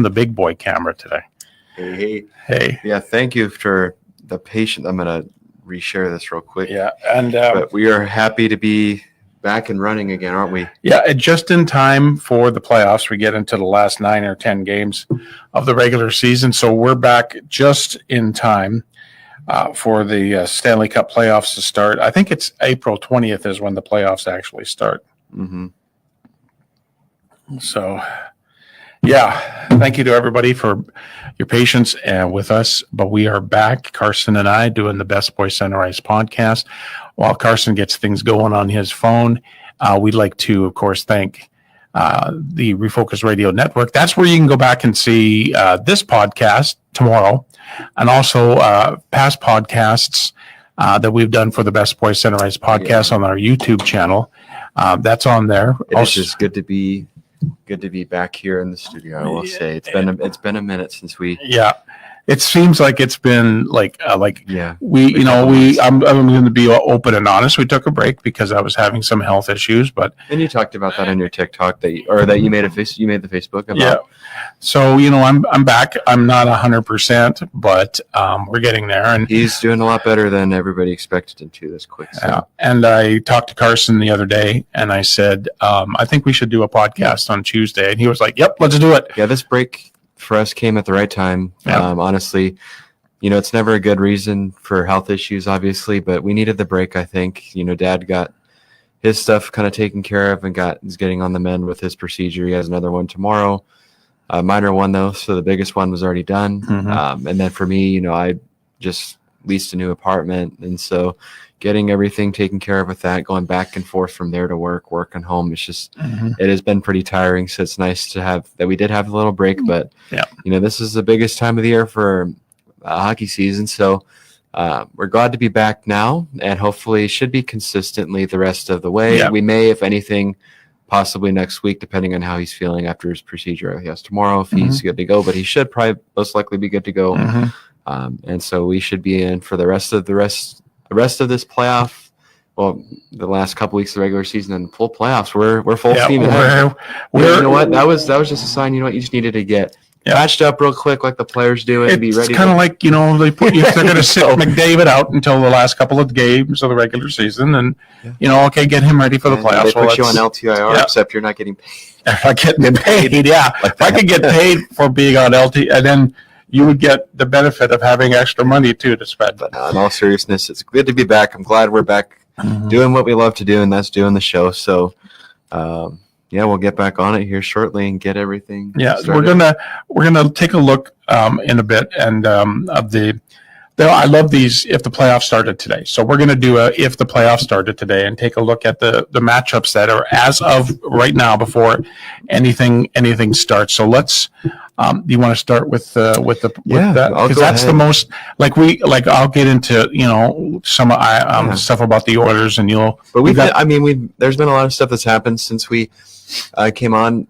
the big boy camera today. Hey. Yeah, thank you for the patience. I'm going to reshare this real quick. Yeah, and but we are happy to be back and running again, aren't we? Yeah, just in time for the playoffs. We get into the last 9 or 10 games of the regular season, so we're back just in time for the Stanley Cup playoffs to start. I think it's April 20th is when the playoffs actually start. Mm-hmm. So, yeah, thank you to everybody for your patience with us. But we are back, Carson and I, doing the Best Boy Sunrise podcast. While Carson gets things going on his phone, we'd like to, of course, thank the Refocused Radio Network. That's where you can go back and see this podcast tomorrow, and also past podcasts that we've done for the Best Boy Sunrise podcast on our YouTube channel. That's on there. It's just good to be back here in the studio. I will say it's been a minute since we. Yeah, it seems like it's been like I'm going to be open and honest. We took a break because I was having some health issues, and you talked about that on your TikTok that you made the Facebook about. Yeah. So I'm back. I'm not 100%, but we're getting there. And he's doing a lot better than everybody expected him to this quick. So. Yeah. And I talked to Carson the other day, and I said, I think we should do a podcast on Tuesday, and he was like, "Yep, let's do it." Yeah, this break for us came at the right time. Yep. Honestly, it's never a good reason for health issues, obviously, but we needed the break. I think Dad got his stuff kind of taken care of and is getting on the mend with his procedure. He has another one tomorrow. Minor one though, so the biggest one was already done. Mm-hmm. And then for me, I just leased a new apartment, and so getting everything taken care of with that, going back and forth from there to work and home, it's just it has been pretty tiring. So it's nice to have that. We did have a little break, but this is the biggest time of the year for hockey season. So we're glad to be back now, and hopefully should be consistently the rest of the way. Yeah. We may, if anything, possibly next week, depending on how he's feeling after his procedure. He has tomorrow if he's good to go, but he should probably most likely be good to go. And so we should be in for the rest of this playoff. Well, the last couple weeks of the regular season and full playoffs. We're full steam ahead. You know what? That was just a sign. You know what? You just needed to get patched up real quick, like the players do, and be ready. It's kind of like they put they're going to sit McDavid out until the last couple of games of the regular season, and get him ready for the playoffs. They put you on LTIR, except you're not getting paid. If I get paid, if I could get paid for being on LT, and then you would get the benefit of having extra money too to spend. But in all seriousness, it's good to be back. I'm glad we're back doing what we love to do, and that's doing the show. So. We'll get back on it here shortly and get everything. Yeah, started. we're gonna take a look in a bit, and I love these. If the playoffs started today, so we're gonna do if the playoffs started today and take a look at the matchups that are as of right now before anything starts. So let's. Do you want to start with that? Because that's the most I'll get into some stuff about the orders, and there's been a lot of stuff that's happened since we came on.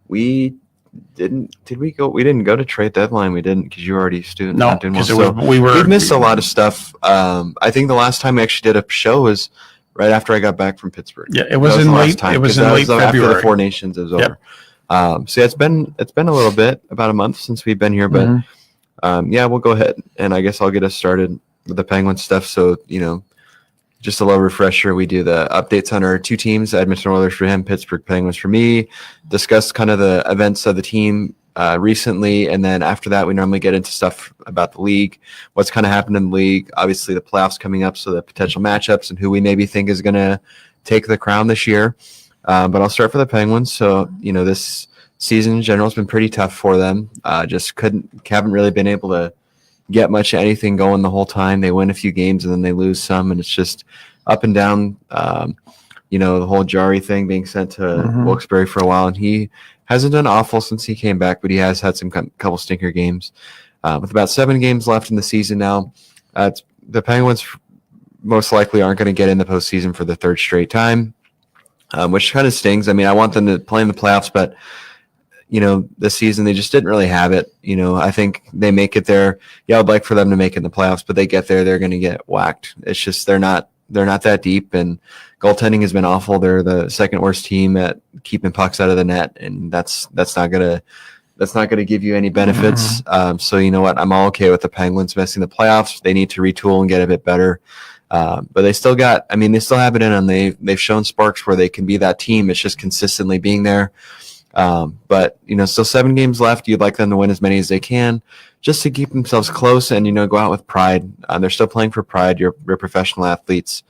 We didn't go to trade deadline. We didn't because you already not doing well. We've missed a lot of stuff. I think the last time we actually did a show was right after I got back from Pittsburgh. Yeah, it was in late February. After the Four Nations is over. So it's been a little bit, about a month since we've been here, but we'll go ahead and I guess I'll get us started with the Penguins stuff. So just a little refresher. We do the updates on our two teams, Edmonton Oilers for him, Pittsburgh Penguins for me, discuss kind of the events of the team recently, and then after that we normally get into stuff about the league, what's kind of happened in the league, obviously the playoffs coming up, so the potential matchups and who we maybe think is going to take the crown this year. But I'll start for the Penguins. So, this season in general has been pretty tough for them. Haven't really been able to get much of anything going the whole time. They win a few games and then they lose some, and it's just up and down. The whole Jari thing being sent to Wilkes-Barre for a while, and he hasn't done awful since he came back, but he has had some couple stinker games. With about 7 games left in the season now, the Penguins most likely aren't going to get in the postseason for the 3rd straight time. Which kind of stings. I want them to play in the playoffs, but this season they just didn't really have it. I think they make it there. Yeah, I'd like for them to make it in the playoffs, but they get there, they're going to get whacked. It's just they're not that deep, and goaltending has been awful. They're the 2nd worst team at keeping pucks out of the net, and that's not going to That's not going to give you any benefits. So you know what? I'm all okay with the Penguins missing the playoffs. They need to retool and get a bit better. But they still got, I mean, they still have it in them. They've shown sparks where they can be that team. It's just consistently being there. But, you know, still 7 games left. You'd like them to win as many as they can just to keep themselves close and, you know, go out with pride. They're still playing for pride. You're professional athletes.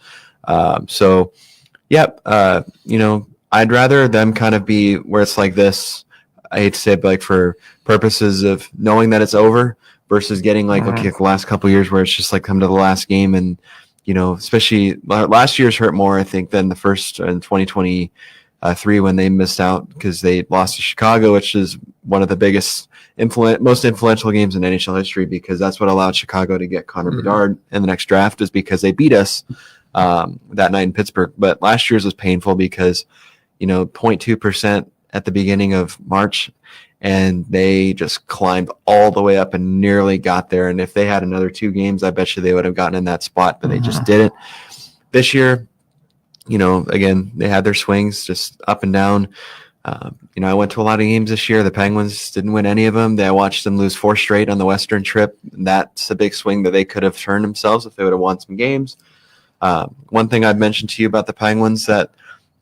So, yep, you know, I'd rather them kind of be where it's like this. I hate to say it, but like for purposes of knowing that it's over versus getting like, okay, the last couple of years where it's just like come to the last game and, you know, especially last year's hurt more, I think, than the first in 2023 when they missed out because they lost to Chicago, which is one of the biggest, most influential games in NHL history because that's what allowed Chicago to get Connor Bedard in the next draft is because they beat us that night in Pittsburgh. But last year's was painful because, you know, 0.2% at the beginning of March, and they just climbed all the way up and nearly got there. And if they had another 2 games, I bet you they would have gotten in that spot, but they just didn't. This year, you know, again, they had their swings just up and down. You know, I went to a lot of games this year. The Penguins didn't win any of them. I watched them lose 4 straight on the Western trip. That's a big swing that they could have turned themselves if they would have won some games. One thing I've mentioned to you about the Penguins that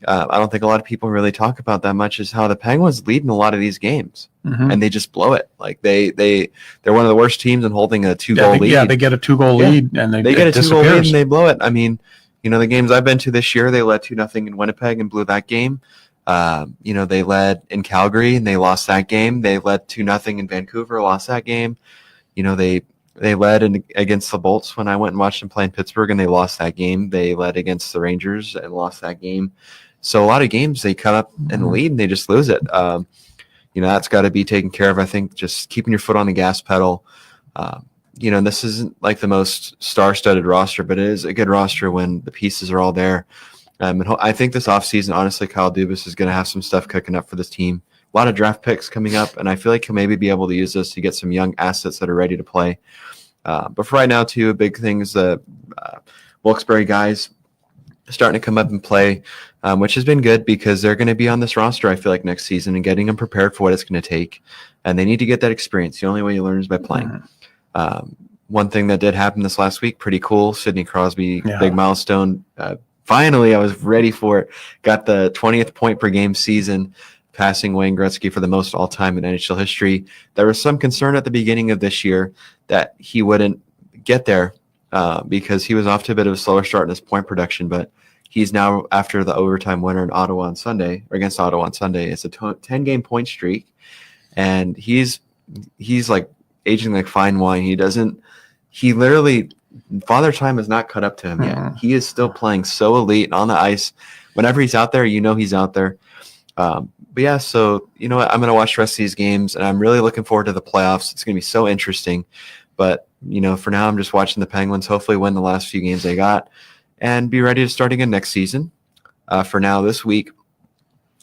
I don't think a lot of people really talk about that much is how the Penguins lead in a lot of these games and they just blow it. Like they're one of the worst teams in holding a 2-goal lead. Yeah, they get a 2-goal lead and they get a 2-goal lead and they blow it. I mean, you know, the games I've been to this year, they led 2-0 in Winnipeg and blew that game. You know, they led in Calgary and they lost that game. They led 2-0 in Vancouver, lost that game. You know, they led against the Bolts when I went and watched them play in Pittsburgh and they lost that game. They led against the Rangers and lost that game. So a lot of games they cut up and lead and they just lose it. You know, that's got to be taken care of. I think just keeping your foot on the gas pedal. You know, this isn't like the most star-studded roster, but it is a good roster when the pieces are all there. And I think this offseason, honestly, Kyle Dubas is going to have some stuff cooking up for this team. A lot of draft picks coming up, and I feel like he'll maybe be able to use this to get some young assets that are ready to play. But for right now, too, a big thing is the Wilkes-Barre guys starting to come up and play, which has been good because they're going to be on this roster, I feel like, next season and getting them prepared for what it's going to take. And they need to get that experience. The only way you learn is by playing. One thing that did happen this last week, pretty cool, Sidney Crosby, big milestone. Finally, I was ready for it. Got the 20th point per game season, passing Wayne Gretzky for the most all-time in NHL history. There was some concern at the beginning of this year that he wouldn't get there because he was off to a bit of a slower start in his point production, but he's now after the overtime winner in Ottawa on Sunday, or against Ottawa on Sunday. It's a 10-game point streak, and he's like aging like fine wine. He literally, Father Time has not caught up to him yet. He is still playing so elite on the ice. Whenever he's out there, you know he's out there. But yeah, so you know what? I'm going to watch the rest of these games, and I'm really looking forward to the playoffs. It's going to be so interesting. But you know, for now, I'm just watching the Penguins hopefully win the last few games they got and be ready to start again next season. For now, this week,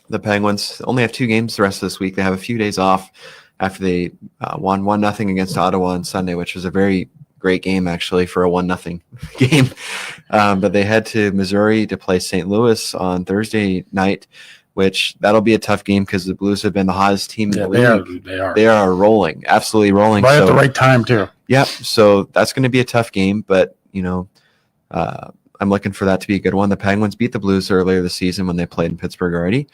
the Penguins only have 2 games the rest of this week. They have a few days off after they won 1-0 against Ottawa on Sunday, which was a very great game, actually, for a 1-0 game. But they head to Missouri to play St. Louis on Thursday night, which that'll be a tough game because the Blues have been the hottest team in the league. They are rolling, absolutely rolling. Right at the right time, too. Yep. So that's going to be a tough game, but, you know, I'm looking for that to be a good one. The Penguins beat the Blues earlier this season when they played in Pittsburgh already.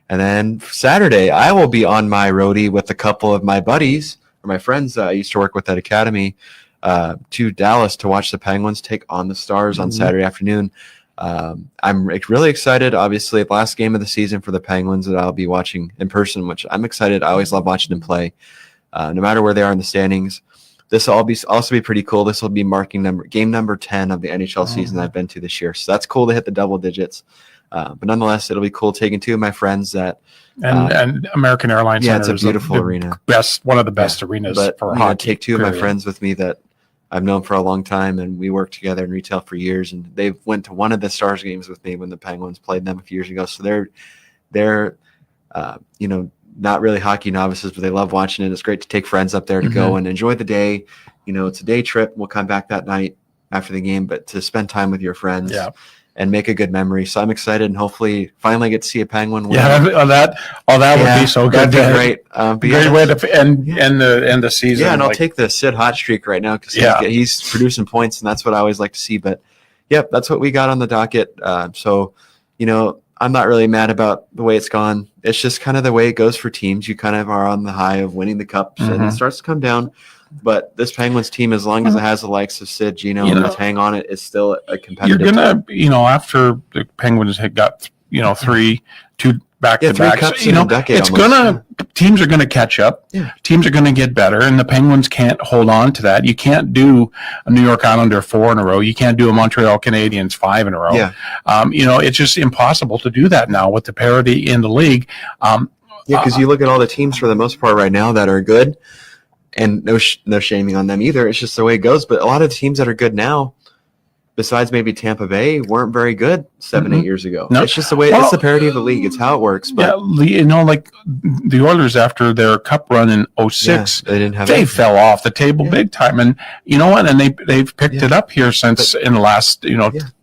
And then Saturday, I will be on my roadie with a couple of my buddies or my friends I used to work with at Academy to Dallas to watch the Penguins take on the Stars on Saturday afternoon. I'm really excited. Obviously, the last game of the season for the Penguins that I'll be watching in person, which I'm excited. I always love watching them play, no matter where they are in the standings. This will also be pretty cool. This will be marking game number 10 of the NHL season I've been to this year. So that's cool to hit the double digits. But nonetheless, it'll be cool taking 2 of my friends that and American Airlines. Yeah, it's a beautiful arena. One of the best arenas for hockey. Take 2 of my friends with me that I've known for a long time, and we worked together in retail for years. And they went to one of the Stars games with me when the Penguins played them a few years ago. So they're you know, not really hockey novices, but they love watching it. It's great to take friends up there to go and enjoy the day. You know, it's a day trip. We'll come back that night after the game, but to spend time with your friends and make a good memory. So I'm excited, and hopefully finally get to see a Penguin win. Yeah, that would be so good. That'd be great. Great way to end the season. Yeah, and I'll take the Sid hot streak right now because he's producing points, and that's what I always like to see. But yep, that's what we got on the docket. So, I'm not really mad about the way it's gone. It's just kind of the way it goes for teams. You kind of are on the high of winning the cups, and it starts to come down. But this Penguins team, as long as it has the likes of Sid, Gino, and Letang on it, is still a competitive. You're gonna, after the Penguins had got, 2 back-to-backs, teams are gonna catch up. Yeah. Teams are gonna get better, and the Penguins can't hold on to that. You can't do a New York Islander 4 in a row. You can't do a Montreal Canadiens 5 in a row. Yeah. It's just impossible to do that now with the parity in the league. Because you look at all the teams for the most part right now that are good. And no shaming on them either. It's just the way it goes. But a lot of teams that are good now, besides maybe Tampa Bay, weren't very good 7-8 years ago. No. It's just the way it's the parity of the league. It's how it works. But like the Oilers after their cup run in 2006, they fell off the table big time. And you know what? And they've picked it up here since in the last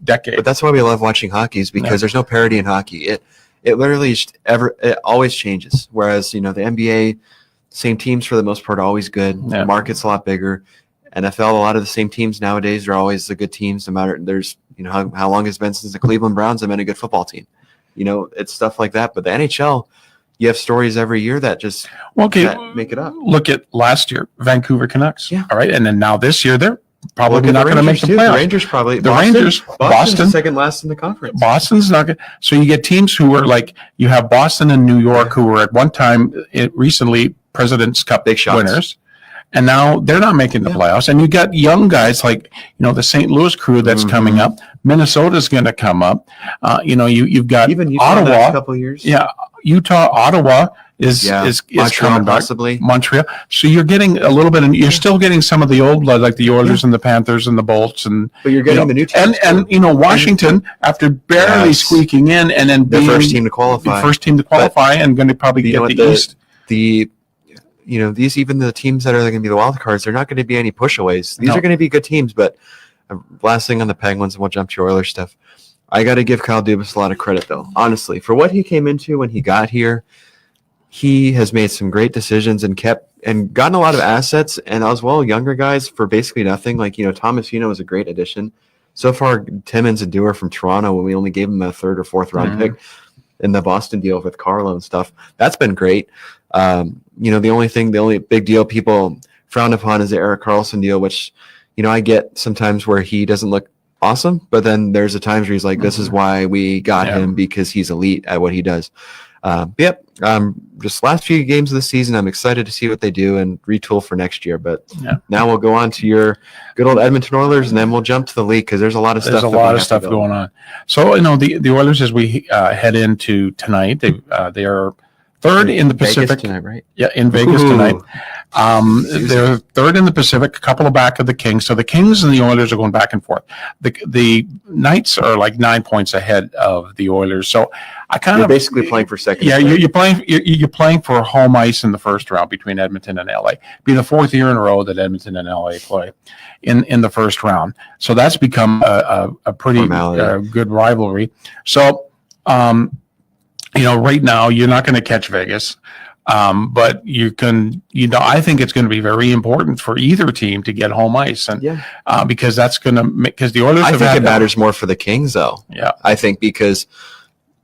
decade. But that's why we love watching hockey, is because there's no parity in hockey. It literally it always changes. Whereas the NBA. Same teams for the most part, always good. Yeah. The market's a lot bigger. NFL, a lot of the same teams nowadays are always the good teams. No matter how long it's been since the Cleveland Browns have been a good football team. It's stuff like that. But the NHL, you have stories every year that just that make it up. Look at last year, Vancouver Canucks. Yeah. All right, and then now this year they're probably not going to make the playoffs. The Rangers probably. Boston second last in the conference. Boston's not good. So you get teams who are like, you have Boston and New York who were at one time recently President's Cup winners, and now they're not making the playoffs. And you got young guys like the St. Louis crew that's coming up. Minnesota's going to come up. You've got even Utah Ottawa. A couple years. Yeah, Utah, Ottawa is Montreal, coming back. Possibly Montreal. So you're getting a little bit, and you're still getting some of the old blood, like the Oilers and the Panthers and the Bolts, but you're getting the new teams. And Washington, afafter barely squeaking in, and then the first team to qualify, and going to probably get the East. Even the teams that are going to be the wild cards, they're not going to be any pushaways. These are going to be good teams. But last thing on the Penguins, and we'll jump to your Oilers stuff. I got to give Kyle Dubas a lot of credit, though. Honestly, for what he came into when he got here, he has made some great decisions and gotten a lot of assets, and as well younger guys for basically nothing. Like Thomas was a great addition. So far, Timmins and Dewar from Toronto, when we only gave him a 3rd or 4th round pick in the Boston deal with Carlo and stuff, that's been great. The only big deal people frown upon is the Erik Karlsson deal, which, I get sometimes where he doesn't look awesome, but then there's the times where he's like, this is why we got him, because he's elite at what he does. Just last few games of the season, I'm excited to see what they do and retool for next year. But now we'll go on to your good old Edmonton Oilers, and then we'll jump to the league because there's a lot of stuff. There's a lot of stuff going on. So the Oilers, as we head into tonight, they are third in the Pacific Vegas tonight, right? Yeah, in Vegas tonight. They're third in the Pacific, a couple of back of the Kings. So the Kings and the Oilers are going back and forth. The Knights are like 9 points ahead of the Oilers. So you're basically playing for second. Yeah, you're playing for home ice in the first round between Edmonton and LA. Be the 4th year in a row that Edmonton and LA play in the first round. So that's become a pretty good rivalry. So right now you're not going to catch Vegas. But you can, I think it's going to be very important for either team to get home ice, and because that's going to make, because the Oilers. I think it matters more for the Kings, though. Yeah, I think because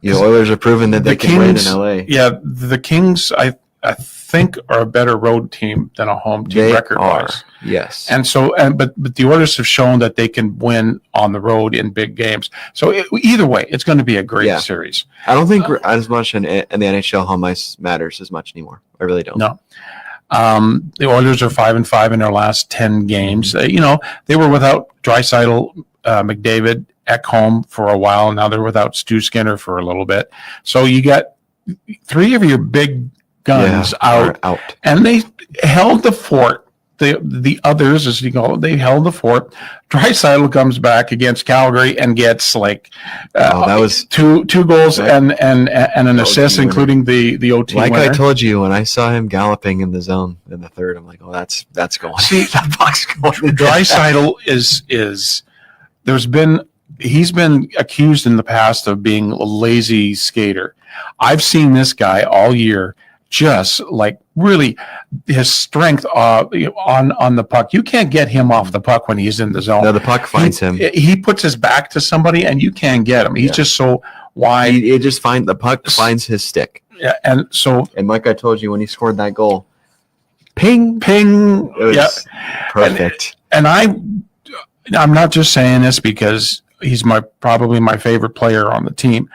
the Oilers are proven that they can win in LA. Yeah, the Kings, I think, are a better road team than a home team record-wise. Yes, and so, but the Oilers have shown that they can win on the road in big games. So either way, it's going to be a great series. I don't think as much in the NHL home ice matters as much anymore. I really don't. No. The Oilers are 5-5 in their last 10 games. They were without Draisaitl, McDavid, Ekholm for a while. Now they're without Stu Skinner for a little bit. So you got 3 of your big guns out, and they held the fort. The others, as you know, they held the fort. Draisaitl comes back against Calgary and gets like that was two goals and an assist, including the OT winner. I told you, when I saw him galloping in the zone in the third, I'm like, oh, that's going. See, that box going. Draisaitl is there's been he's been accused in the past of being a lazy skater. I've seen this guy all year, just like really his strength on the puck. You can't get him off the puck when he's in the zone. No, the puck finds him. He puts his back to somebody, and you can't get him. He's just so wide. The puck finds his stick. Yeah, and like I told you, when he scored that goal, ping. it was perfect. And I'm not just saying this because he's probably my favorite player on the team,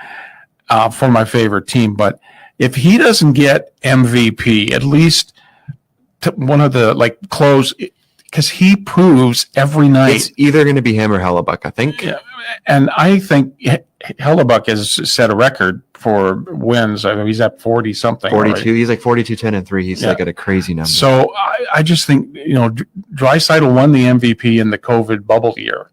for my favorite team. But if he doesn't get MVP, at least one of the close, because he proves every night. It's either going to be him or Hellebuck, I think. Yeah, and I think Hellebuck has set a record for wins. I mean, he's at 40 something. 42. Already. He's like 42, 10, and 3. He's like at a crazy number. So I just think, Draisaitl won the MVP in the COVID bubble year.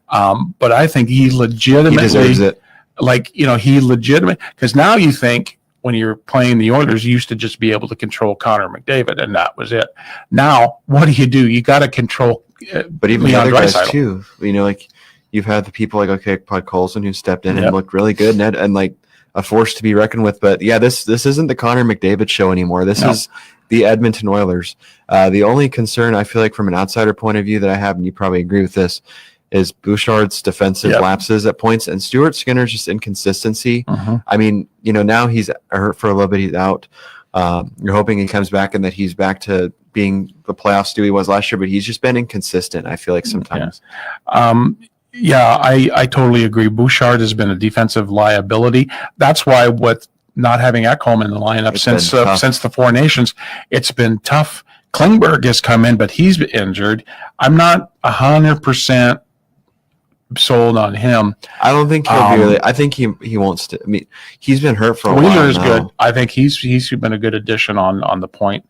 But I think he legitimately deserves it. Because now you think when you're playing the Oilers, you used to just be able to control Connor McDavid, and that was it. Now, what do? You got to control. But even Leon the other guys Draisaitl. too. You've had the people like Pod Colson who stepped in and looked really good and like a force to be reckoned with. But yeah, this isn't the Connor McDavid show anymore. This is the Edmonton Oilers. The only concern I feel like from an outsider point of view that I have, and you probably agree with this, is Bouchard's defensive lapses at points and Stuart Skinner's just inconsistency. I mean, now he's hurt for a little bit. He's out. You're hoping he comes back and that he's back to being the playoff Stu he was last year, but he's just been inconsistent, I feel like sometimes. I totally agree. Bouchard has been a defensive liability. That's why not having Ekholm in the lineup since the Four Nations, it's been tough. Klingberg has come in, but he's injured. I'm not 100% sold on him. I don't think he'll be really. I think he won't. I mean, he's been hurt for a while. Wheeler is good. I think he's been a good addition on the point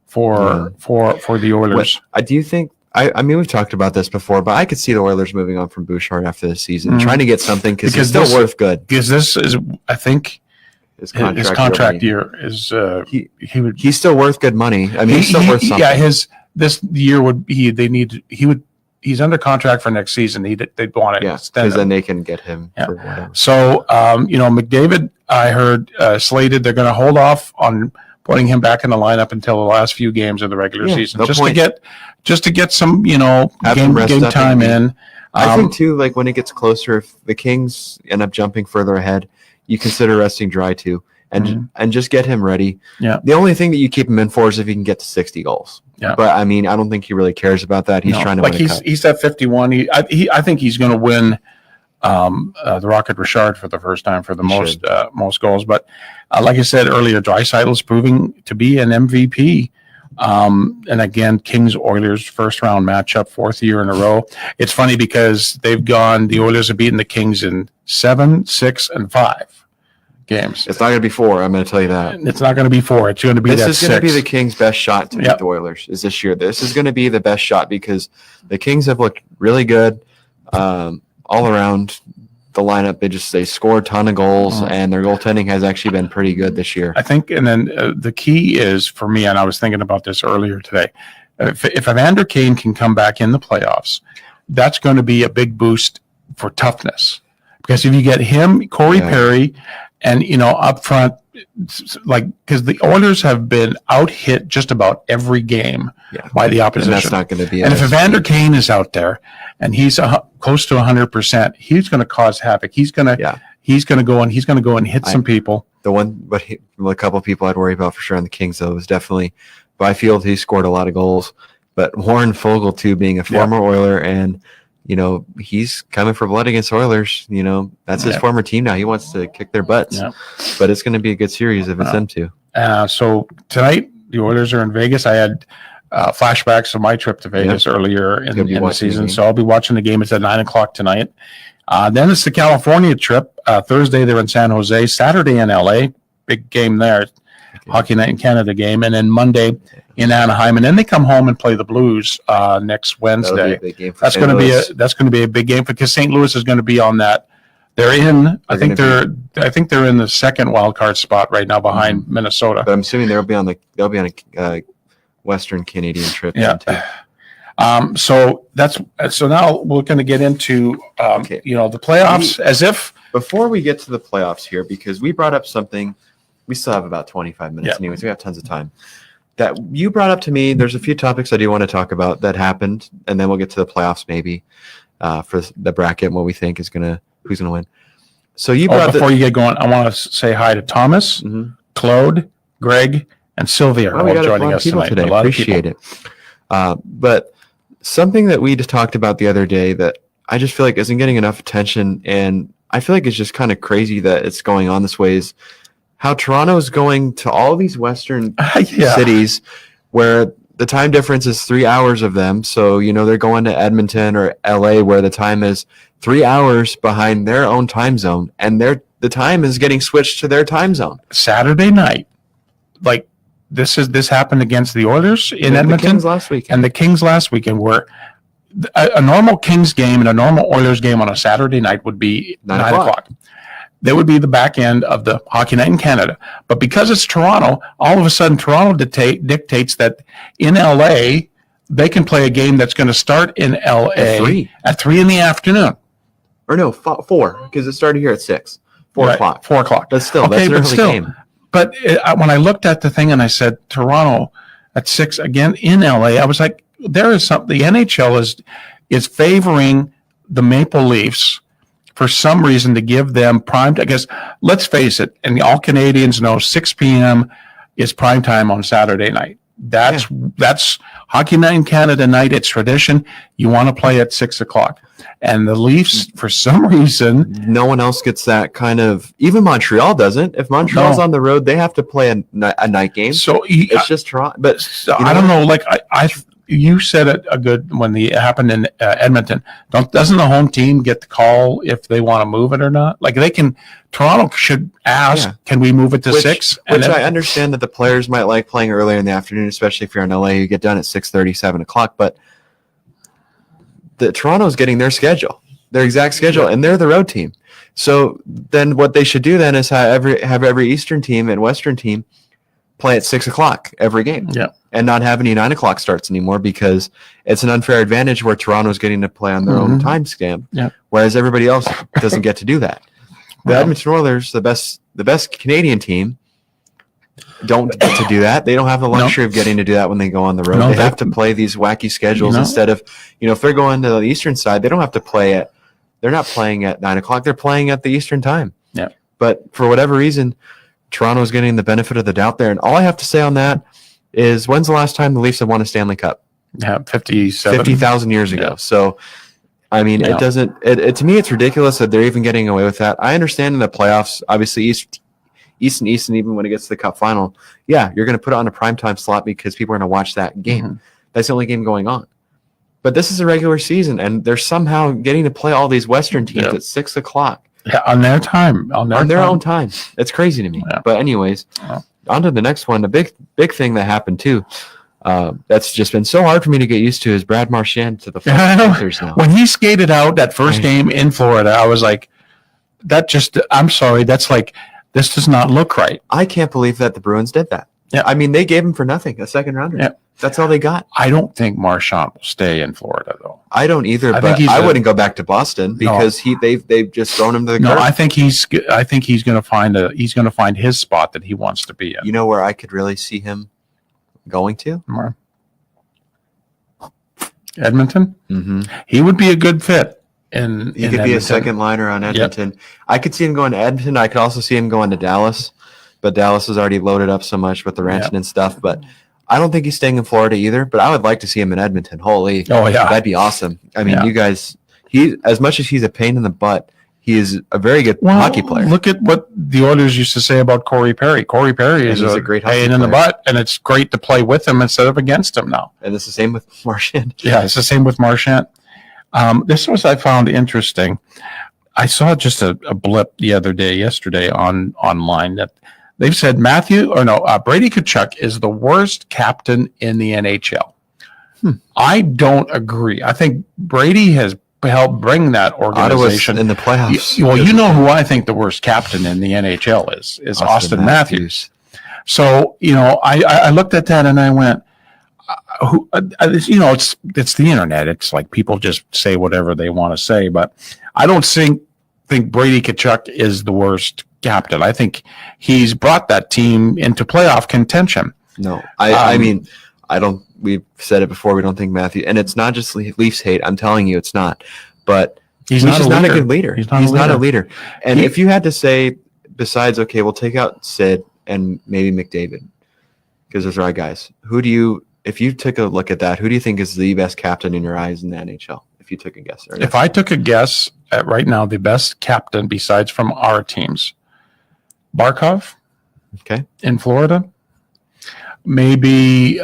for the Oilers. Do you think? I mean, we've talked about this before, but I could see the Oilers moving on from Bouchard after this season, trying to get something because he's still worth good. Because this is, I think, his contract year is he's still worth good money. I mean, he's still worth something. Yeah, this year he's under contract for next season. They'd want to extend because then they can get him for whatever. So McDavid, I heard slated. They're going to hold off on putting him back in the lineup until the last few games of the regular season, just to get some game time in. I think too, like when it gets closer, if the Kings end up jumping further ahead, you consider resting Dry too, and just get him ready. Yeah. The only thing that you keep him in for is if he can get to 60 goals. Yeah. But I mean, I don't think he really cares about that. He's trying to win a cup. He's at 51. I think he's going to win the Rocket Richard for the first time for the most goals. But like I said earlier, Draisaitl is proving to be an MVP. And again, Kings Oilers first round matchup, fourth year in a row. It's funny because the Oilers have beaten the Kings in 7, 6, and 5 games. It's not going to be 4. I'm going to tell you that. It's not going to be 4. It's going to be that 6. This is going to be the Kings' best shot to beat the Oilers is this year. This is going to be the best shot because the Kings have looked really good all around the lineup. They score a ton of goals, and their goaltending has actually been pretty good this year. I think, and then the key is for me, and I was thinking about this earlier today, if Evander Kane can come back in the playoffs, that's going to be a big boost for toughness. Because if you get him, Corey Perry, and up front, because the Oilers have been out-hit just about every game by the opposition. And that's not going to be. And if Evander Kane is out there and he's close to 100%, he's going to cause havoc. He's going to go and hit some people. A couple of people I'd worry about for sure on the Kings though was definitely Byfield. He scored a lot of goals, but Warren Foegele too, being a former Oiler and. He's coming for blood against Oilers. That's his former team now. He wants to kick their butts. Yeah. But it's going to be a good series if it's them two. So tonight, the Oilers are in Vegas. I had flashbacks of my trip to Vegas earlier in the season. So I'll be watching the game. It's at 9:00 tonight. Then it's the California trip. Thursday, they're in San Jose. Saturday in LA. Big game there. Hockey Night in Canada game. And then Monday in Anaheim, and then they come home and play the Blues next Wednesday. That's going to be a big game because St. Louis is going to be on that. They're in. I think they're in the second wild card spot right now behind Minnesota. But I'm assuming they'll be on a Western Canadian trip. Yeah. So now we're going to get into Okay. the playoffs as if. Before we get to the playoffs here, because we brought up something, we still have about 25 minutes anyways. We have tons of time. That you brought up to me. There's a few topics I do want to talk about that happened, and then we'll get to the playoffs maybe for the bracket and what we think is who's gonna win. So you brought before you get going, I want to say hi to Thomas, Claude, Greg, and Sylvia are all joining us tonight. Today. Appreciate it. But something that we just talked about the other day that I just feel like isn't getting enough attention, and I feel like it's just kind of crazy that it's going on this way, is how Toronto is going to all these Western cities where the time difference is 3 hours of them. So, they're going to Edmonton or LA where the time is 3 hours behind their own time zone, and the time is getting switched to their time zone. Saturday night, like this happened against the Oilers in Edmonton. The Kings last weekend. And the Kings last weekend, where a normal Kings game and a normal Oilers game on a Saturday night would be 9 o'clock. That would be the back end of the hockey night in Canada. But because it's Toronto, all of a sudden Toronto dictates that in LA, they can play a game that's going to start in LA at 3 in the afternoon. Or no, 4, because it started here at 6. 4 o'clock. 4 o'clock. But still, that's an early game. But when I looked at the thing and I said Toronto at 6 again in LA, I was like, there is something. The NHL is favoring the Maple Leafs for some reason to give them prime. I guess let's face it, and all Canadians know 6 p.m. is prime time on Saturday night. That's hockey night in Canada night. It's tradition. You want to play at 6 o'clock. And the Leafs, for some reason, no one else gets that kind of. Even Montreal doesn't. If Montreal's on the road, they have to play a night game. So it's just Toronto. But I don't know. Like you said it a good when it happened in Edmonton. Doesn't the home team get the call if they want to move it or not? Like Toronto should ask, can we move it to 6? Which I understand that the players might like playing earlier in the afternoon, especially if you're in LA. You get done at 6:30, 7 o'clock. But Toronto's getting their schedule, their exact schedule, and they're the road team. So then what they should do then is have every Eastern team and Western team play at 6 o'clock every game. Yeah. And not have any 9 o'clock starts anymore, because it's an unfair advantage where Toronto's getting to play on their own time stamp, whereas everybody else doesn't get to do that. The Edmonton Oilers, the best Canadian team, don't get to do that. They don't have the luxury of getting to do that when they go on the road. They have to play these wacky schedules instead of, if they're going to the Eastern side, they don't have to play they're not playing at 9 o'clock. They're playing at the Eastern time. Yeah. But for whatever reason, Toronto's getting the benefit of the doubt there. And all I have to say on that is, when's the last time the Leafs have won a Stanley Cup? Yeah, 50,000 years ago. Yeah. So, I mean, it doesn't. To me, it's ridiculous that they're even getting away with that. I understand in the playoffs, obviously East and even when it gets to the Cup final, you're going to put it on a primetime slot because people are going to watch that game. Mm-hmm. That's the only game going on. But this is a regular season, and they're somehow getting to play all these Western teams at 6 o'clock. Yeah, on their time. On their own time. It's crazy to me. Yeah. But anyways, on to the next one. The big thing that happened too, that's just been so hard for me to get used to, is Brad Marchand to the Panthers now. When he skated out that first game in Florida, I was like, I'm sorry, that's like, this does not look right. I can't believe that the Bruins did that. Yeah. I mean, they gave him for nothing, a second rounder. Yeah. That's all they got. I don't think Marchand will stay in Florida, though. I don't either, but I wouldn't go back to Boston because they've just thrown him to the curb. No, I think he's going to find his spot that he wants to be in. You know where I could really see him going to? Edmonton. Mm-hmm. He would be a good fit. He could be a second liner on Edmonton. Yep. I could see him going to Edmonton. I could also see him going to Dallas, but Dallas is already loaded up so much with the Rantanen and stuff. But I don't think he's staying in Florida either. But I would like to see him in Edmonton. Holy, that'd be awesome. I mean, you guys, as much as he's a pain in the butt, he is a very good hockey player. Look at what the Oilers used to say about Corey Perry. Corey Perry is a great pain in the butt, and it's great to play with him instead of against him now. And it's the same with Marchand. Yeah, it's the same with Marchand. This was I found interesting. I saw just a blip yesterday online that they've said Brady Tkachuk is the worst captain in the NHL. I don't agree. I think Brady has helped bring that organization in the playoffs. Well, you know who I think the worst captain in the NHL is Austin Matthews. So I looked at that and I went, it's the internet. It's like people just say whatever they want to say, but I don't think Brady Tkachuk is the worst captain. I think he's brought that team into playoff contention. No, I mean, I don't. We've said it before. We don't think Matthew, and it's not just Leafs hate. I'm telling you, it's not. But he's not a good leader. He's not a leader. And if you had to say, besides, okay, we'll take out Sid and maybe McDavid, because those are our guys. If you took a look at that, who do you think is the best captain in your eyes in the NHL? If you took a guess. If I took a guess at right now, the best captain besides from our teams, Barkov. Okay. In Florida. Maybe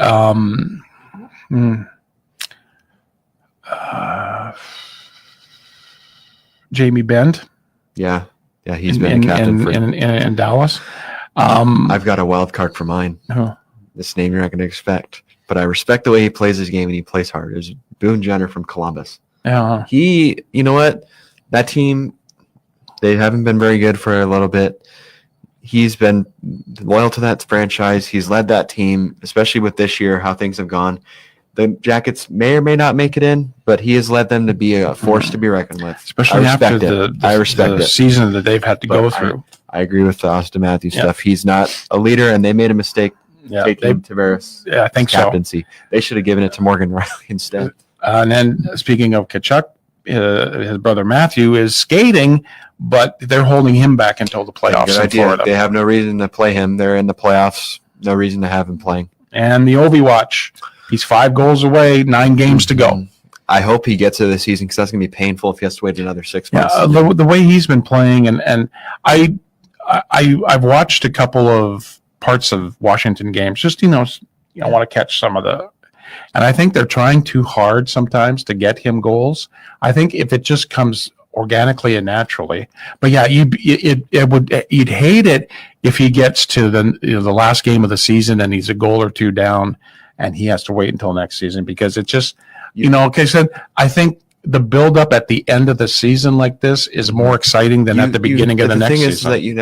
Jamie Benn. Yeah, he's been captain in Dallas. I've got a wild card for mine. This name you're not going to expect, but I respect the way he plays his game and he plays hard. There's Boone Jenner from Columbus. Yeah, you know what? That team, they haven't been very good for a little bit. He's been loyal to that franchise. He's led that team, especially with this year, how things have gone. The Jackets may or may not make it in, but he has led them to be a force to be reckoned with. Especially after the season that they've had to go through. I agree with the Austin Matthews stuff. He's not a leader, and they made a mistake taking Tavares' captaincy. They should have given it to Morgan Riley instead. And then, speaking of Tkachuk, his brother Matthew is skating, but they're holding him back until the playoffs in Florida. They have no reason to play him. They're in the playoffs. No reason to have him playing. And the Ovi watch. He's 5 goals away, 9 games to go. I hope he gets to the season because that's going to be painful if he has to wait another 6 months. The way he's been playing, and I've watched a couple of parts of Washington games. Just I want to catch some of the. And I think they're trying too hard sometimes to get him goals. I think if it just comes organically and naturally, but yeah, you'd hate it if he gets to the last game of the season and he's a goal or two down, and he has to wait until next season because it just I think the build up at the end of the season like this is more exciting than at the beginning of the next season. The thing is that you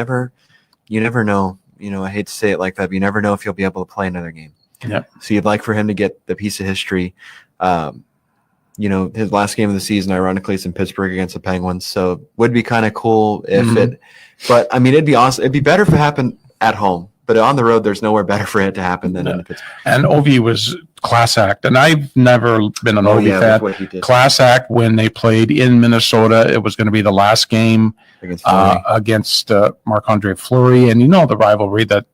never know. I hate to say it like that, but you never know if you'll be able to play another game. Yeah. So you'd like for him to get the piece of history. His last game of the season, ironically, is in Pittsburgh against the Penguins. So would be kind of cool if it. But I mean, it'd be awesome. It'd be better if it happened at home. But on the road, there's nowhere better for it to happen than in Pittsburgh. And Ovi was class act, and I've never been an Ovi fan. Class act when they played in Minnesota. It was going to be the last game against Marc-Andre Fleury, and the rivalry that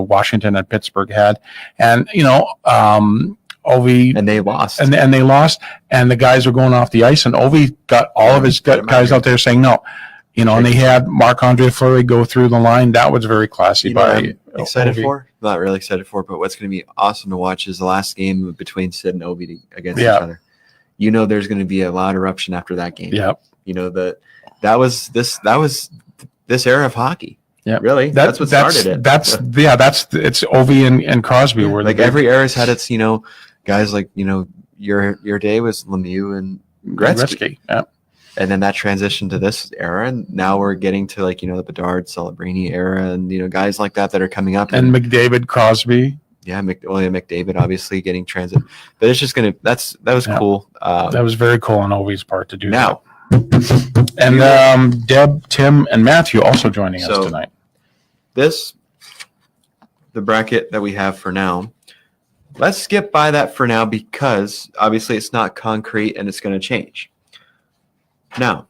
Washington and Pittsburgh had, and Ovi, and they lost, and they lost, and the guys were going off the ice, and Ovi got all of his guys out there saying no. And they had Marc-Andre Fleury go through the line. That was very classy by excited Ovi. for? Not really excited for, but what's going to be awesome to watch is the last game between Sid and Ovi against each other. There's going to be a loud eruption after that game. Yeah. That was this era of hockey. Yeah. Really? That's what started it. It's Ovi and Crosby were like every era's had its, guys like, your day was Lemieux and Gretzky. Yeah. And then that transitioned to this era, and now we're getting to the Bedard, Celebrini era, and guys like that are coming up. And McDavid, Crosby. Yeah, McDavid obviously getting transit, but it's just that was cool. That was very cool on Ovi's part to do that. And Deb, Tim, and Matthew also joining us tonight. The bracket that we have for now. Let's skip by that for now because obviously it's not concrete and it's going to change. Now,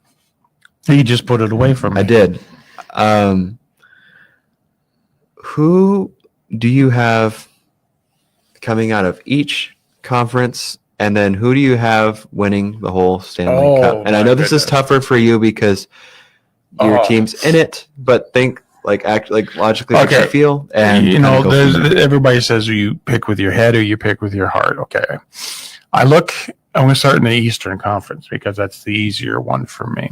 he just put it away from me. I did. Who do you have coming out of each conference, and then who do you have winning the whole Stanley Cup? And I know this is tougher for you because your team's in it, but think logically what you feel. And everybody says you pick with your head or you pick with your heart. Okay, I'm going to start in the Eastern Conference because that's the easier one for me.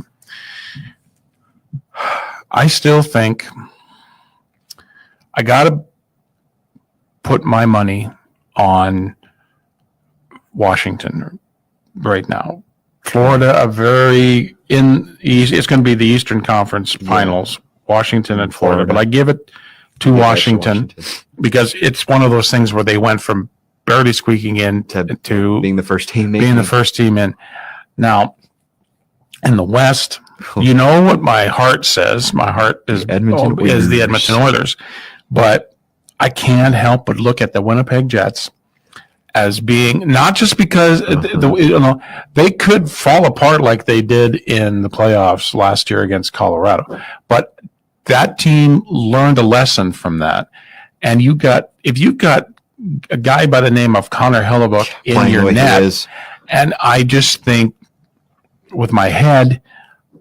I still think I got to put my money on Washington right now. Florida, it's going to be the Eastern Conference Finals, Washington and Florida, but I give it to Washington because it's one of those things where they went from barely squeaking in To to being the first team, maybe. being the first team in. Now, in the West, you know what my heart says. My heart is the Edmonton Oilers. But I can't help but look at the Winnipeg Jets as being not just because they could fall apart like they did in the playoffs last year against Colorado, but that team learned a lesson from that. And if you got a guy by the name of Connor Hellebuck in your net, and I just think with my head,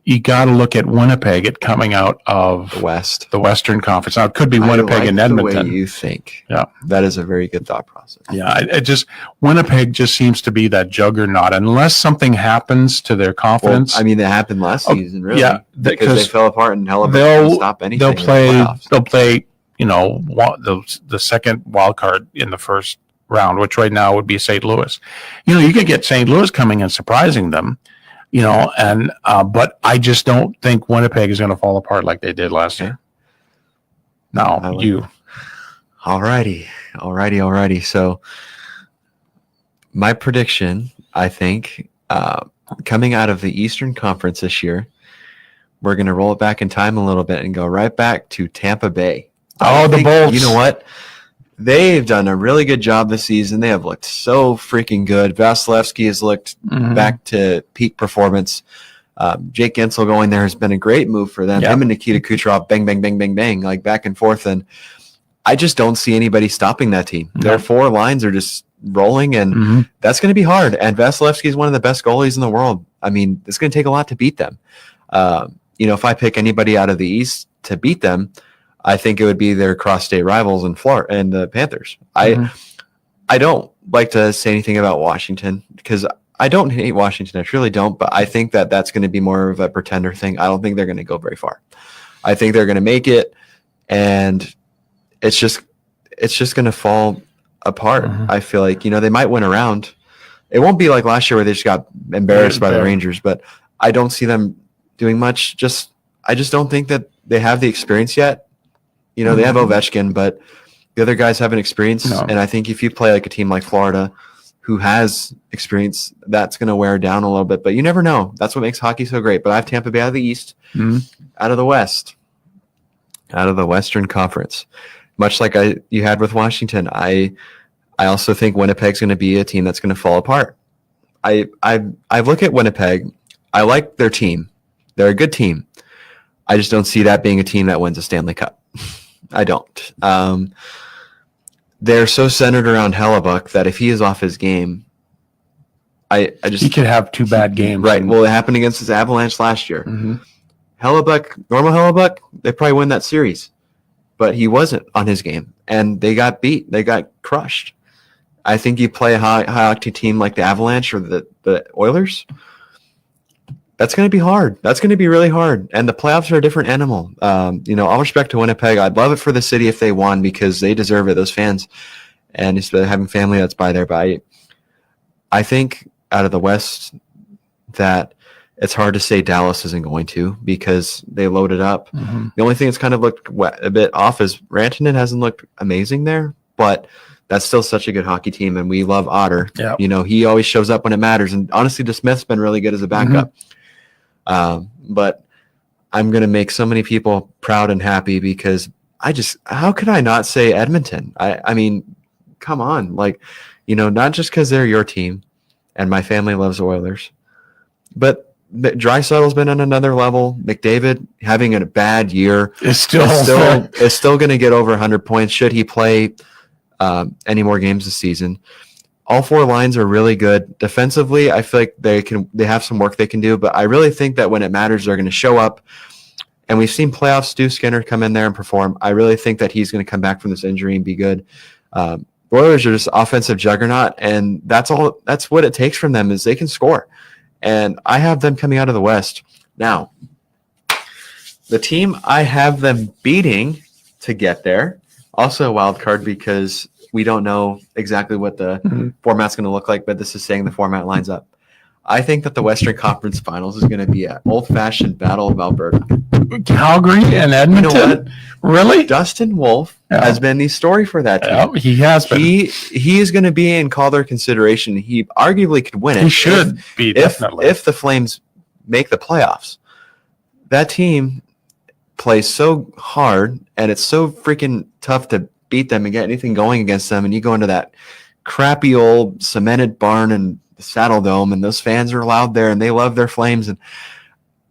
you got to look at Winnipeg at coming out of the Western Conference. Now, it could be Winnipeg and Edmonton. The way you think. Yeah. That is a very good thought process. Yeah. Winnipeg just seems to be that juggernaut unless something happens to their confidence. Well, I mean, it happened last season, really. Yeah. Because they fell apart and Hellebuck didn't stop anything. They'll play, the second wild card in the first round, which right now would be St. Louis. You could get St. Louis coming and surprising them. But I just don't think Winnipeg is going to fall apart like they did last year. Now, Alrighty. So my prediction, I think, coming out of the Eastern Conference this year, we're going to roll it back in time a little bit and go right back to Tampa Bay. The Bolts. You know what? They've done a really good job this season. They have looked so freaking good. Vasilevsky has looked back to peak performance. Jake Gensel going there has been a great move for them. Him and Nikita Kucherov, bang, bang, bang, bang, bang, like back and forth. And I just don't see anybody stopping that team. Their four lines are just rolling, and that's going to be hard. And Vasilevsky is one of the best goalies in the world. I mean, it's going to take a lot to beat them. If I pick anybody out of the East to beat them, I think it would be their cross-state rivals in Florida and the Panthers. I don't like to say anything about Washington because I don't hate Washington. I truly don't. But I think that that's going to be more of a pretender thing. I don't think they're going to go very far. I think they're going to make it, and it's just going to fall apart. I feel like they might win a round. It won't be like last year where they just got embarrassed by the Rangers. But I don't see them doing much. I just don't think that they have the experience yet. They have Ovechkin, but the other guys haven't experienced. No. And I think if you play like a team like Florida who has experience, that's going to wear down a little bit. But you never know. That's what makes hockey so great. But I have Tampa Bay out of the East, out of the West, out of the Western Conference. Much like you had with Washington, I also think Winnipeg's going to be a team that's going to fall apart. I look at Winnipeg. I like their team. They're a good team. I just don't see that being a team that wins a Stanley Cup. I don't. They're so centered around Hellebuck that if he is off his game, he could have two bad games. Right. Well, it happened against his Avalanche last year. Normal Hellebuck, they probably win that series, but he wasn't on his game, and they got beat. They got crushed. I think you play a high octane team like the Avalanche or the Oilers. That's going to be hard. That's going to be really hard. And the playoffs are a different animal. All respect to Winnipeg. I'd love it for the city if they won because they deserve it, those fans. And it's having family that's by there. But I think out of the West that it's hard to say Dallas isn't going to because they loaded up. The only thing that's kind of looked a bit off is Rantanen hasn't looked amazing there, but that's still such a good hockey team. And we love Otter. Yep. He always shows up when it matters. And honestly, DeSmith's been really good as a backup. But I'm going to make so many people proud and happy because how could I not say Edmonton? I mean, come on. Not just because they're your team and my family loves Oilers, but Draisaitl's been on another level. McDavid having a bad year is still going to get over 100 points. Should he play any more games this season? All four lines are really good. Defensively, I feel like they have some work they can do, but I really think that when it matters, they're going to show up. And we've seen playoff Stu Skinner come in there and perform. I really think that he's going to come back from this injury and be good. The Oilers are just offensive juggernaut, and that's what it takes from them is they can score. And I have them coming out of the West. Now, the team I have them beating to get there, also a wild card because we don't know exactly what the format's going to look like, but this is saying the format lines up. I think that the Western Conference Finals is going to be an old-fashioned battle of Alberta. Calgary and Edmonton. You know what? Really? Dustin Wolf has been the story for that team. Yeah, he has been. He is going to be in Calder consideration. He arguably could win it. He should be, definitely. If the Flames make the playoffs. That team plays so hard, and it's so freaking tough to beat them and get anything going against them. And you go into that crappy old cemented barn and the Saddle Dome, and those fans are loud there, and they love their Flames. And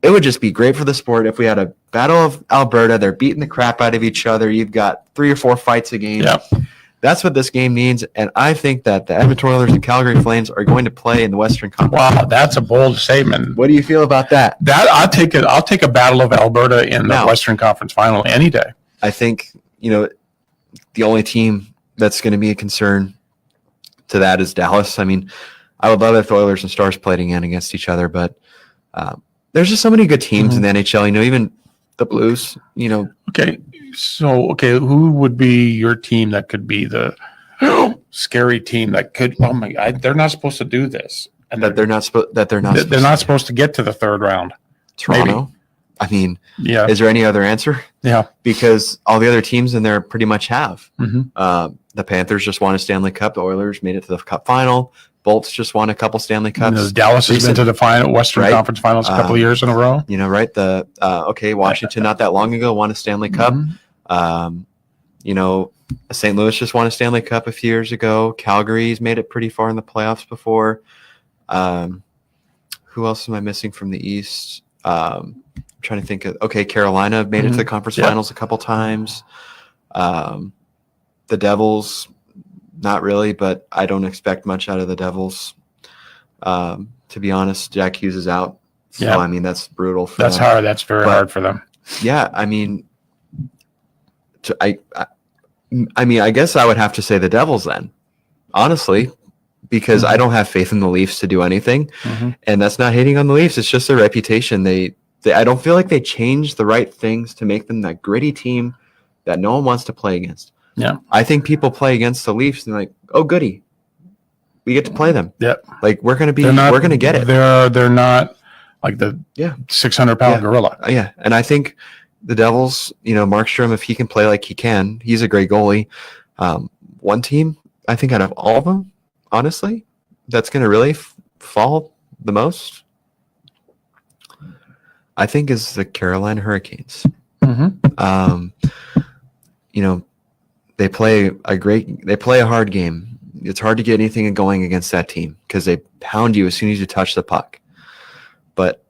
it would just be great for the sport if we had a battle of Alberta. They're beating the crap out of each other. You've got 3 or 4 fights a game. Yep. That's what this game needs, and I think that the Edmonton Oilers and Calgary Flames are going to play in the Western Conference. Wow, that's a bold statement. What do you feel about that? I'll take it. I'll take a battle of Alberta in the Western Conference Final any day. I think the only team that's going to be a concern to that is Dallas. I mean, I would love if the Oilers and Stars played again against each other, but there's just so many good teams in the NHL. Even the Blues. Okay. So, who would be your team that could be the scary team that could? Oh my God, they're not supposed to do this, and they're not supposed to get to the third round. Toronto. Maybe. I mean, yeah. Is there any other answer? Yeah, because all the other teams in there pretty much have. Mm-hmm. The Panthers just won a Stanley Cup. The Oilers made it to the Cup final. Bolts just won a couple Stanley Cups. Dallas has been to the Western Conference Finals a couple of years in a row. Right? Washington not that long ago won a Stanley Cup. Mm-hmm. St. Louis just won a Stanley Cup a few years ago. Calgary's made it pretty far in the playoffs before. Who else am I missing from the East? I'm trying to think of. Carolina made it to the conference finals a couple times. The Devils, not really, but I don't expect much out of the Devils. To be honest, Jack Hughes is out. So, I mean, that's brutal for them. Hard. That's very hard for them. Yeah, I mean, I guess I would have to say the Devils then, honestly, because I don't have faith in the Leafs to do anything. Mm-hmm. And that's not hating on the Leafs. It's just their reputation. I don't feel like they changed the right things to make them that gritty team that no one wants to play against. Yeah. I think people play against the Leafs and they're like, oh, goody. We get to play them. Yep. Like we're going to get it. They're not like the 600-pound gorilla. Yeah. And I think the Devils, Markstrom, if he can play like he can, he's a great goalie. One team, I think out of all of them, honestly, that's going to really fall the most, I think, is the Carolina Hurricanes. Mm-hmm. They play a hard game. It's hard to get anything going against that team because they pound you as soon as you touch the puck. But,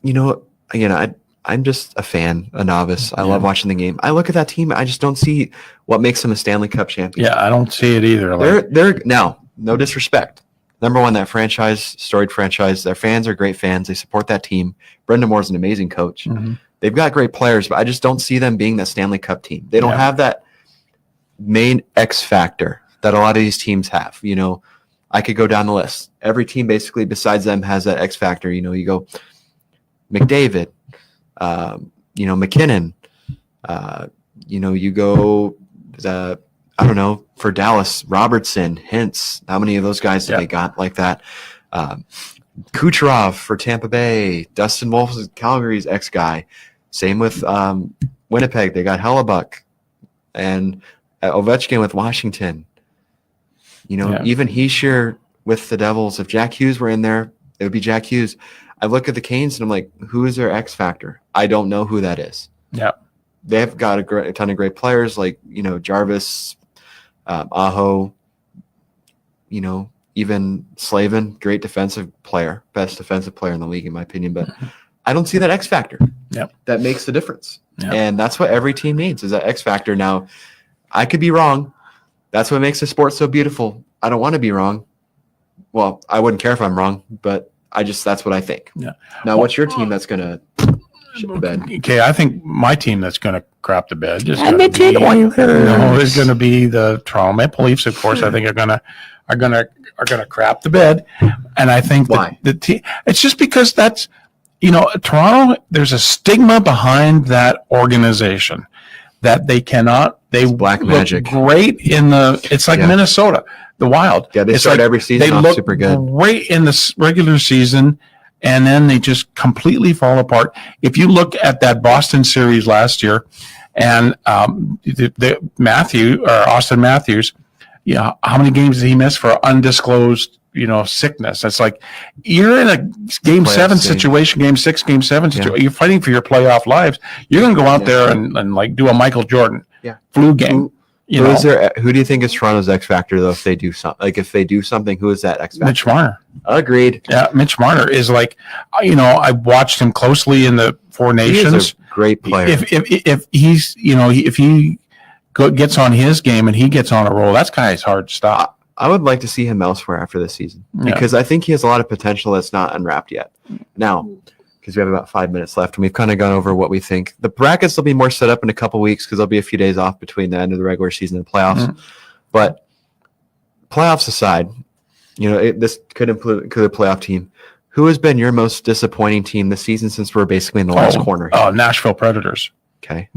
again, I'm just a fan, a novice. I love watching the game. I look at that team. I just don't see what makes them a Stanley Cup champion. Yeah, I don't see it either. They're now, no disrespect. Number one, that storied franchise, their fans are great fans. They support that team. Brendan Moore's an amazing coach. Mm-hmm. They've got great players, but I just don't see them being that Stanley Cup team. They don't have that main X factor that a lot of these teams have. I could go down the list. Every team basically besides them has that X factor. You go McDavid, McKinnon, you go I don't know, for Dallas, Robertson, Hintz, how many of those guys have they got like that? Kucherov for Tampa Bay, Dustin Wolf is Calgary's ex-guy. Same with Winnipeg, they got Hellebuck, and Ovechkin with Washington. Even Heischer with the Devils. If Jack Hughes were in there, it would be Jack Hughes. I look at the Canes and I'm like, who is their X factor? I don't know who that is. Yeah. They've got a ton of great players like, Jarvis, Aho, even Slavin, great defensive player, best defensive player in the league, in my opinion. But I don't see that X factor that makes the difference. Yep. And that's what every team needs, is that X factor. Now, I could be wrong. That's what makes the sport so beautiful. I don't want to be wrong. Well, I wouldn't care if I'm wrong, but that's what I think. Yeah. Now, what's your team that's going to shit the bed? Okay, I think my team that's going to crap the bed is going to be the Toronto Maple Leafs. Of course, I think are going to crap the bed, and I think the team. It's just because that's Toronto. There's a stigma behind that organization that they cannot. They black look magic. Great in the. It's like Minnesota, the Wild. Yeah, they it's start like every season they off look super good. Great in the regular season, and then they just completely fall apart. If you look at that Boston series last year, and Austin Matthews, how many games did he miss for undisclosed, sickness? It's like you're in a game 7 situation, game 6, game 7 situation. You're fighting for your playoff lives. You're going to go out there and like do a Michael Jordan flu game. Who do you think is Toronto's X factor though? If they do something, if they do something, who is that X factor? Mitch Marner. Agreed. Yeah, Mitch Marner is like, I watched him closely in the Four Nations. He is a great player. If he's, if he gets on his game and he gets on a roll, that guy is hard to stop. I would like to see him elsewhere after this season because I think he has a lot of potential that's not unwrapped yet. Now, because we have about 5 minutes left and we've kind of gone over what we think. The brackets will be more set up in a couple weeks because there'll be a few days off between the end of the regular season and the playoffs. But playoffs aside, this could include a playoff team. Who has been your most disappointing team this season since we're basically in the last corner? Oh, Nashville Predators. Okay.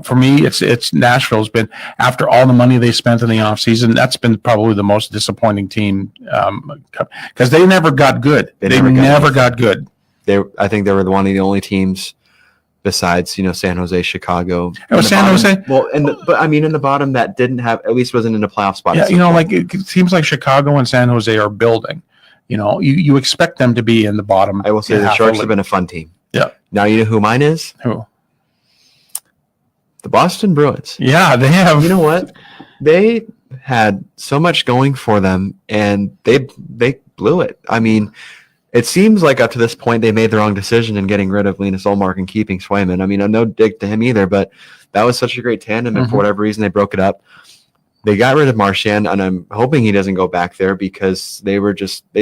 For me, it's Nashville's been, after all the money they spent in the offseason, that's been probably the most disappointing team because they never got good. They never got good. I think they were one of the only teams besides, San Jose, Chicago. It was San Jose. Well, in the bottom that didn't have, at least wasn't in a playoff spot. Yeah, it seems like Chicago and San Jose are building. You expect them to be in the bottom. I will say the Sharks have been a fun team. Yeah. Now you know who mine is? Who? The Boston Bruins. Yeah, they have. You know what? They had so much going for them, and they blew it. I mean, it seems like up to this point they made the wrong decision in getting rid of Linus Ullmark and keeping Swayman. I mean, I'm no dig to him either, but that was such a great tandem, and for whatever reason they broke it up. They got rid of Marchand, and I'm hoping he doesn't go back there because they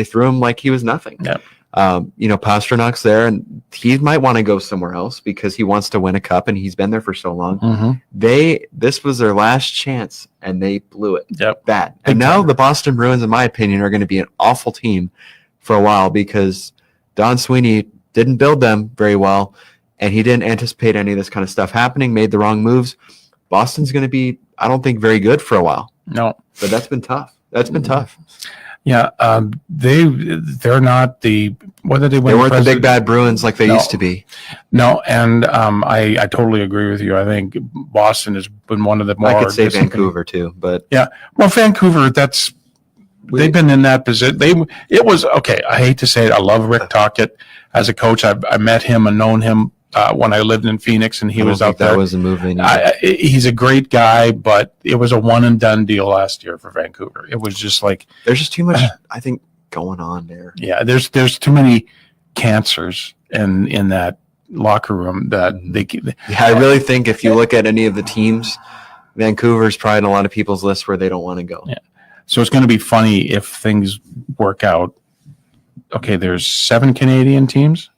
threw him like he was nothing. Yeah. Pasternak's there, and he might want to go somewhere else because he wants to win a cup, and he's been there for so long. This was their last chance, and they blew it. Yep. Bad. And now the Boston Bruins, in my opinion, are going to be an awful team for a while because Don Sweeney didn't build them very well, and he didn't anticipate any of this kind of stuff happening, made the wrong moves. Boston's going to be, I don't think, very good for a while. No. But that's been tough. Yeah, they're not the whether they win. They weren't the big bad Bruins like they used to be. No, and I totally agree with you. I think Boston has been one of the more. I could say Vancouver too, but yeah, well, Vancouver. They've been in that position. It was okay. I hate to say it. I love Rick Tocchet as a coach. I met him and known him when I lived in Phoenix, and he was out there. That was a movie. He's a great guy, but it was a one and done deal last year for Vancouver. It was just like there's just too much, I think, going on there. Yeah, there's too many cancers in that locker room that they. Yeah, I really think if you look at any of the teams, Vancouver's probably in a lot of people's lists where they don't want to go. Yeah, so it's going to be funny if things work out. Okay, there's 7 Canadian teams.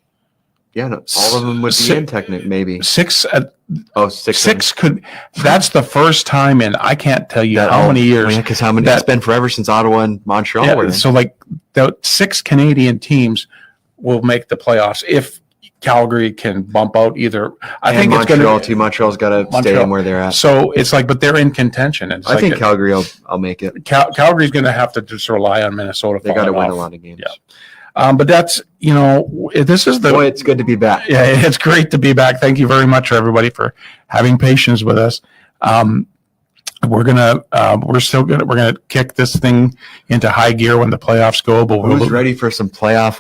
Yeah, no, all of them would be in technic, maybe. 6. Six could. That's the first time in I can't tell you how many years. Because it's been forever since Ottawa and Montreal. Yeah, so like the 6 Canadian teams will make the playoffs if Calgary can bump out either. I think Montreal it's going to too. Montreal's got to stay in where they're at. So it's like, but they're in contention. I think Calgary will make it. Calgary's going to have to just rely on Minnesota. They got to win a lot of games. Yeah. But that's, this is Boy, it's good to be back. Yeah, it's great to be back. Thank you very much, everybody, for having patience with us. We're gonna kick this thing into high gear when the playoffs go. But who's ready for some playoff?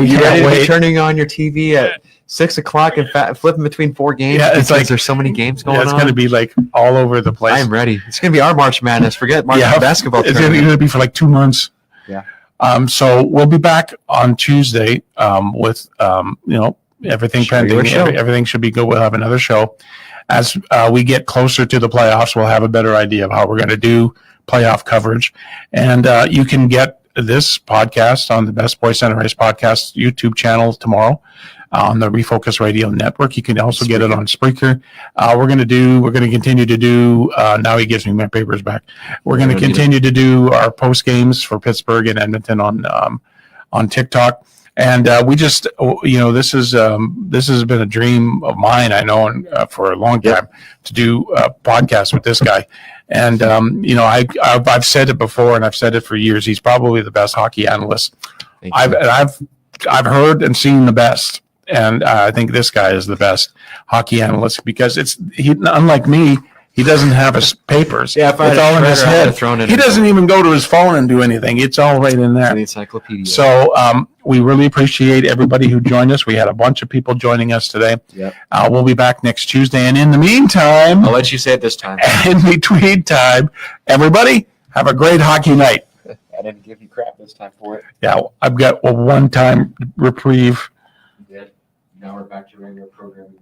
You ready to be turning on your TV at 6 o'clock and flipping between 4 games? Yeah, it's like there's so many games going on. It's going to be like all over the place. I'm ready. It's going to be our March Madness. Forget March basketball. It's going to be for like 2 months. Yeah. So we'll be back on Tuesday with everything pending. Everything should be good. We'll have another show. As we get closer to the playoffs, we'll have a better idea of how we're going to do playoff coverage. And you can get this podcast on the Best Boy Center Race Podcast YouTube channel tomorrow on the Refocused Radio Network. You can also get it on Spreaker. We're going to continue to do, now he gives me my papers back. We're going to continue to do our post games for Pittsburgh and Edmonton on TikTok. And we just, this has been a dream of mine, I know, for a long time to do a podcast with this guy. And, I've said it before and I've said it for years. He's probably the best hockey analyst I've heard and seen the best. And I think this guy is the best hockey analyst because unlike me, he doesn't have his papers. Yeah, if I it's all in his head. He doesn't even go to his phone and do anything. It's all right in there. The encyclopedia. So we really appreciate everybody who joined us. We had a bunch of people joining us today. Yep. We'll be back next Tuesday. And in the meantime, I'll let you say it this time. In between time, everybody have a great hockey night. I didn't give you crap this time for it. Yeah, I've got a one-time reprieve. You did. Now we're back to regular programming.